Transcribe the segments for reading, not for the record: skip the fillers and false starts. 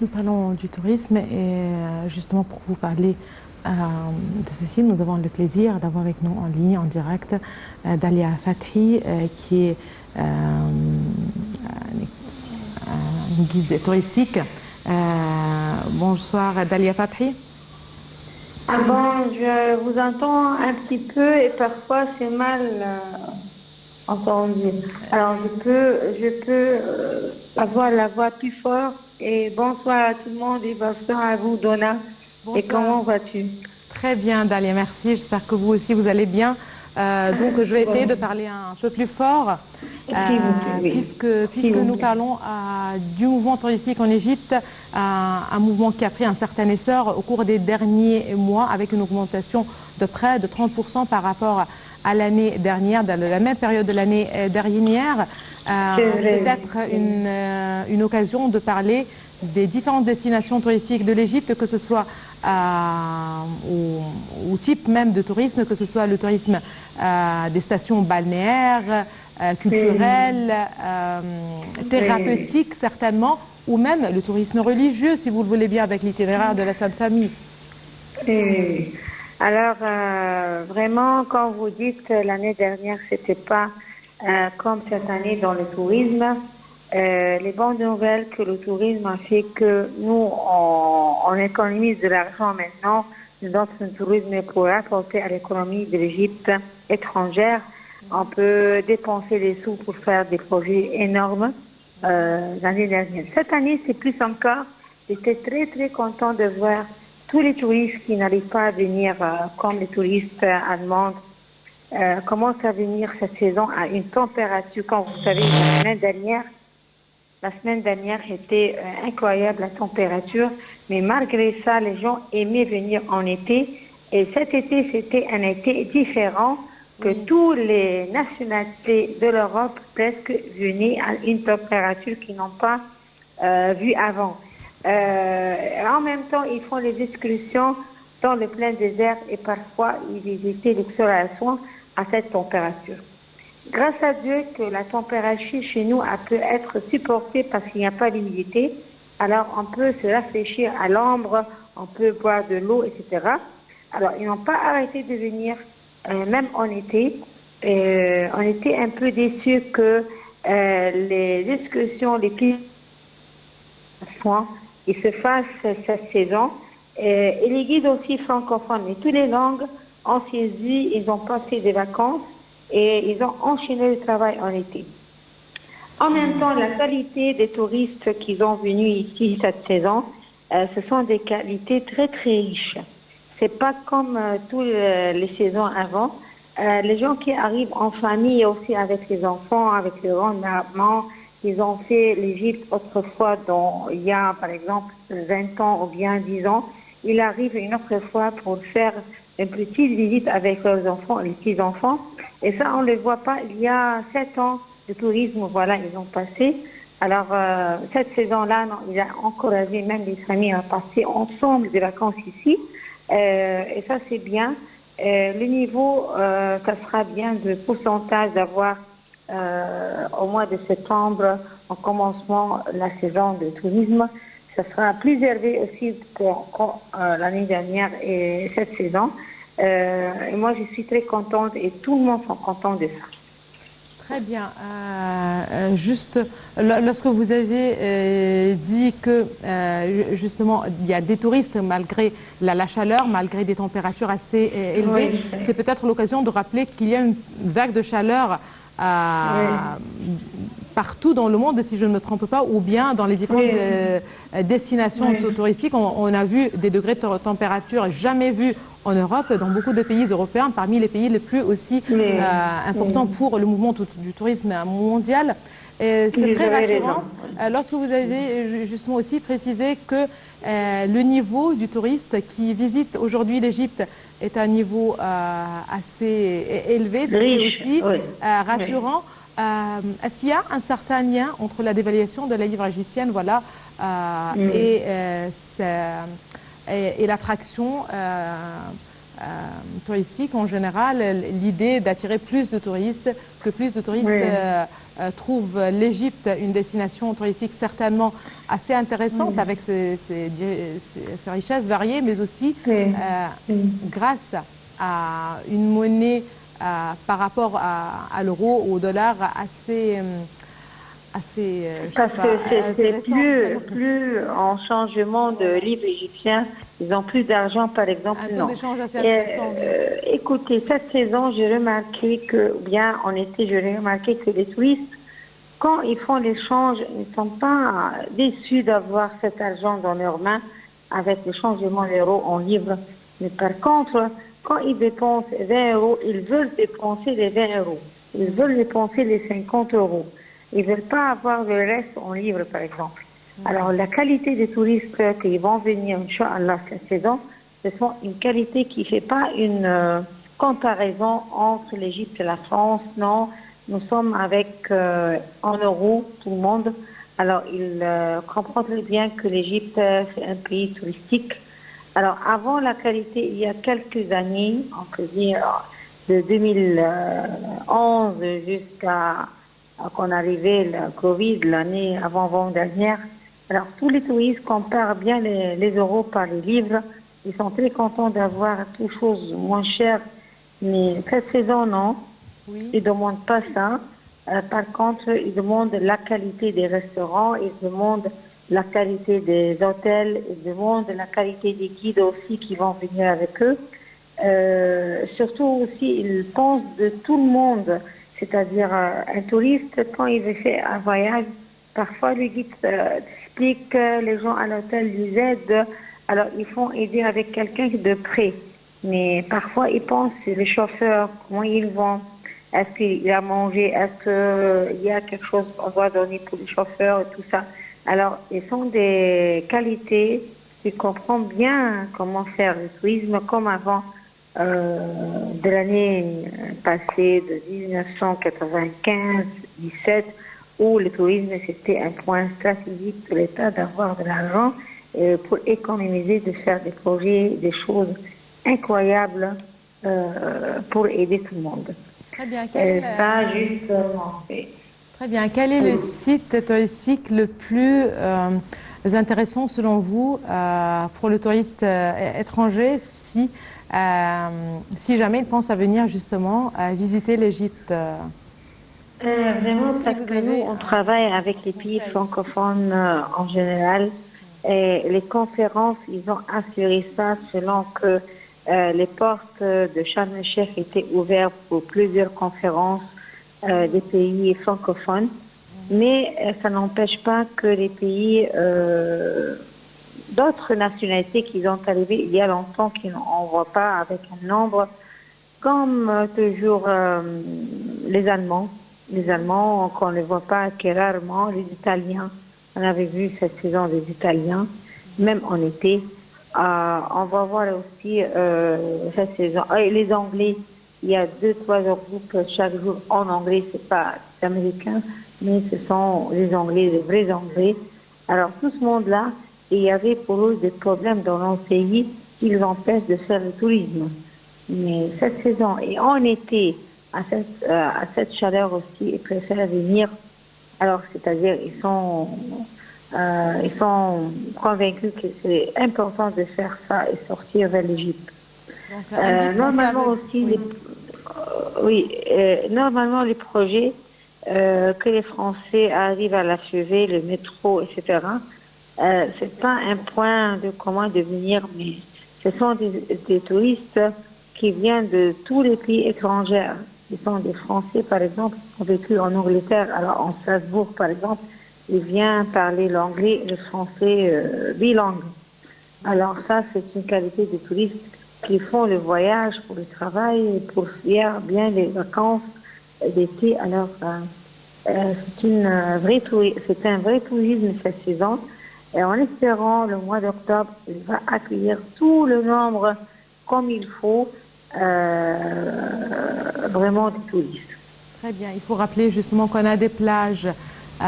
Nous parlons du tourisme et justement pour vous parler de ceci, nous avons le plaisir d'avoir avec nous en ligne, en direct, Dalia Fathi, qui est une guide touristique. Bonsoir Dalia Fathi. Ah bon, je vous entends un petit peu et parfois c'est mal entendu. Alors je peux avoir la voix plus forte. Et bonsoir à tout le monde et bonsoir à vous, Donna. Bonsoir. Et comment vas-tu? Très bien, Dalia, merci. J'espère que vous aussi, vous allez bien. Donc, je vais essayer de parler un peu plus fort, puisque nous parlons du mouvement touristique en Égypte, un mouvement qui a pris un certain essor au cours des derniers mois, avec une augmentation de près de 30% par rapport à l'année dernière, dans la même période de l'année dernière. Peut-être une occasion de parler des différentes destinations touristiques de l'Égypte, que ce soit au type même de tourisme, que ce soit le tourisme des stations balnéaires, culturelles, thérapeutiques certainement, ou même le tourisme religieux, si vous le voulez bien, avec l'itinéraire de la Sainte Famille. Alors, vraiment, quand vous dites que l'année dernière, c'était pas comme cette année dans le tourisme, les bonnes nouvelles que le tourisme a fait que nous, on économise de l'argent maintenant. Notre tourisme pour apporter à l'économie de l'Égypte étrangère. On peut dépenser des sous pour faire des projets énormes l'année dernière. Cette année, c'est plus encore. J'étais très, très content de voir tous les touristes qui n'arrivent pas à venir comme les touristes allemands commencent à venir cette saison à une température. Quand vous savez, la semaine dernière était incroyable la température, mais malgré ça, les gens aimaient venir en été. Et cet été, c'était un été différent que toutes les nationalités de l'Europe presque venaient à une température qu'ils n'ont pas vue avant. En même temps, ils font des excursions dans le plein désert et parfois ils visitaient l'exploration à cette température. Grâce à Dieu que la température chez nous peut être supportée parce qu'il n'y a pas d'humidité, alors on peut se rafraîchir à l'ombre, on peut boire de l'eau, etc. Alors ils n'ont pas arrêté de venir, même en été. On était un peu déçus que les excursions, les pistes, ils se fassent cette saison. Et les guides aussi francophones, mais toutes les langues ont saisi, ils ont passé des vacances et ils ont enchaîné le travail en été. En même temps, la qualité des touristes qui sont venus ici cette saison, ce sont des qualités très très riches. C'est pas comme toutes les saisons avant. Les gens qui arrivent en famille aussi avec les enfants, avec les grands-mamans, ils ont fait l'Égypte autrefois, dont il y a par exemple 20 ans ou bien 10 ans. Ils arrivent une autre fois pour faire une petite visite avec leurs enfants, les petits-enfants. Et ça, on ne le voit pas. Il y a 7 ans de tourisme, voilà, ils ont passé. Alors, cette saison-là, il a encouragé même les familles à passer ensemble des vacances ici. Et ça, c'est bien. Le niveau, ça sera bien de pourcentage d'avoir au mois de septembre, en commencement la saison de tourisme. Ça sera plus élevé aussi que l'année dernière et cette saison. Et moi, je suis très contente et tout le monde est content de ça. Très bien. Juste, lorsque vous avez dit que, justement, il y a des touristes malgré la chaleur, malgré des températures assez élevées, oui, c'est peut-être l'occasion de rappeler qu'il y a une vague de chaleur partout dans le monde, si je ne me trompe pas, ou bien dans les différentes destinations touristiques. On a vu des degrés de température jamais vus en Europe, dans beaucoup de pays européens, parmi les pays les plus aussi importants pour le mouvement du tourisme mondial. C'est très rassurant lorsque vous avez justement aussi précisé que le niveau du touriste qui visite aujourd'hui l'Égypte est un niveau assez élevé, c'est aussi rassurant. Est-ce qu'il y a un certain lien entre la dévaluation de la livre égyptienne, voilà, et l'attraction touristique, en général, l'idée d'attirer plus de touristes, que plus de touristes trouvent l'Égypte une destination touristique certainement assez intéressante avec ses richesses variées, mais aussi grâce à une monnaie par rapport à l'euro ou au dollar assez parce que c'est plus en changement de livre égyptien, ils ont plus d'argent, par exemple. Un taux d'échange assez intéressant. Écoutez, cette saison, j'ai remarqué que, bien en été, j'ai remarqué que les touristes, quand ils font l'échange, ils ne sont pas déçus d'avoir cet argent dans leurs mains avec le changement d'euros en livres. Mais par contre, quand ils dépensent 20 euros, ils veulent dépenser les 20 euros. Ils veulent dépenser les 50 euros. Ils ne veulent pas avoir le reste en livres, par exemple. Alors, la qualité des touristes qui vont venir, Inch'Allah, cette saison, ce sont une qualité qui ne fait pas une comparaison entre l'Égypte et la France. Non, nous sommes avec en euros, tout le monde. Alors, ils comprennent très bien que l'Égypte, c'est un pays touristique. Alors, avant la qualité, il y a quelques années, on peut dire de 2011 jusqu'à qu'on arrivait le Covid l'année avant-dernière. Alors, tous les touristes comparent bien les euros par les livres. Ils sont très contents d'avoir toutes choses moins chères. Mais cette saison, non. Ils ne demandent pas ça. Par contre, ils demandent la qualité des restaurants, ils demandent la qualité des hôtels, ils demandent la qualité des guides aussi qui vont venir avec eux. Surtout aussi, ils pensent de tout le monde. C'est-à-dire, un touriste, quand il veut faire un voyage, parfois le guide explique, les gens à l'hôtel lui aident. Alors, ils font aider avec quelqu'un de près. Mais parfois, ils pensent, les chauffeurs, comment ils vont, est-ce qu'il y a à manger, est-ce qu'il y a quelque chose qu'on doit donner pour les chauffeurs et tout ça. Alors, ils sont des qualités qui comprennent bien comment faire le tourisme comme avant. De l'année passée, de 1995-17, où le tourisme c'était un point stratégique pour l'État d'avoir de l'argent pour économiser, de faire des projets, des choses incroyables pour aider tout le monde. Très bien. Très bien. Quel est le site touristique le plus intéressant selon vous pour le touriste étranger si jamais il pense à venir justement visiter l'Égypte? Vraiment, parce que nous, on travaille avec les pays francophones en général. Et les conférences, ils ont assuré ça selon que les portes de Sharm el-Sheikh étaient ouvertes pour plusieurs conférences des pays francophones. Mais ça n'empêche pas que les pays d'autres nationalités qui sont arrivées il y a longtemps, qui n'en voit pas avec un nombre, comme toujours les Allemands. Les Allemands, qu'on ne les voit pas que rarement, les Italiens. On avait vu cette saison des Italiens, même en été. On va voir aussi cette saison. Et les Anglais, il y a 2-3 groupes chaque jour en anglais, c'est pas américain, mais ce sont les Anglais, les vrais Anglais. Alors tout ce monde-là, il y avait pour eux des problèmes dans leur pays qui les empêchent de faire le tourisme. Mais cette saison, et en été, à cette chaleur aussi, ils préfèrent venir. Alors, c'est-à-dire, ils sont convaincus que c'est important de faire ça et sortir vers l'Égypte. Normalement aussi, normalement les projets que les Français arrivent à l'achever, le métro, etc. C'est pas un point de comment de venir, mais ce sont des touristes qui viennent de tous les pays étrangers. Ce sont des Français, par exemple, qui ont vécu en Angleterre, alors en Strasbourg, par exemple, ils viennent parler l'anglais et le français bilingue. Alors ça, c'est une qualité de touristes qui font le voyage pour le travail, pour faire bien les vacances d'été. Alors, c'est un vrai tourisme cette saison. Et en espérant, le mois d'octobre, il va accueillir tout le nombre comme il faut, vraiment des touristes. Très bien. Il faut rappeler justement qu'on a des plages oui.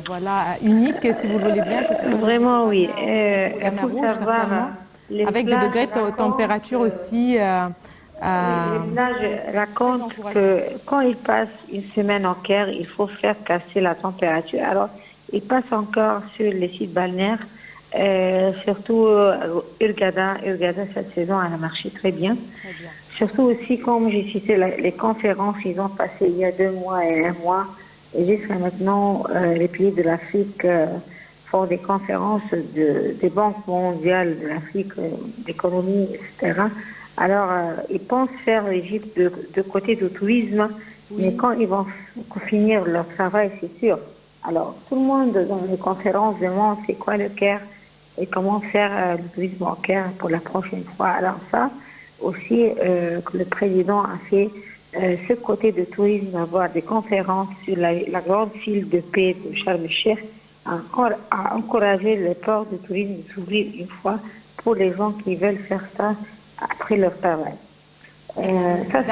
voilà, uniques, si vous le voulez bien. Que ce soit vraiment, oui. Il faut savoir, Les avec des plages degrés de température aussi. Les plages racontent encourageant. que quand ils passent une semaine en Caire, il faut faire casser la température. Alors, ils passent encore sur les sites balnéaires, surtout Hurghada. Hurghada, cette saison, elle a marché très bien. Très bien. Surtout aussi, comme j'ai cité, les conférences, ils ont passé il y a 2 mois et 1 mois. Et jusqu'à maintenant, les pays de l'Afrique font des conférences des banques mondiales de l'Afrique, d'économie, etc. Alors, ils pensent faire l'Égypte de côté du tourisme, mais quand ils vont finir leur travail, c'est sûr. Alors, tout le monde dans les conférences demande c'est quoi le Caire et comment faire le tourisme au Caire pour la prochaine fois. Alors ça, aussi, que le président a fait ce côté de tourisme, avoir des conférences sur la grande file de paix de Sharm el-Sheikh, a encouragé le port de tourisme de s'ouvrir une fois pour les gens qui veulent faire ça après leur travail. Ça,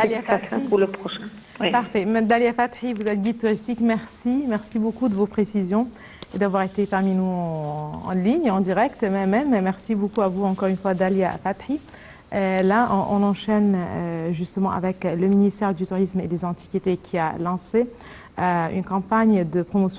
c'est pour le prochain. Oui. Parfait. Dalia Fathi, vous êtes guide touristique. Merci. Merci beaucoup de vos précisions et d'avoir été parmi nous en ligne, en direct même. Merci beaucoup à vous encore une fois, Dalia Fathi. Là, on enchaîne justement avec le ministère du Tourisme et des Antiquités qui a lancé une campagne de promotion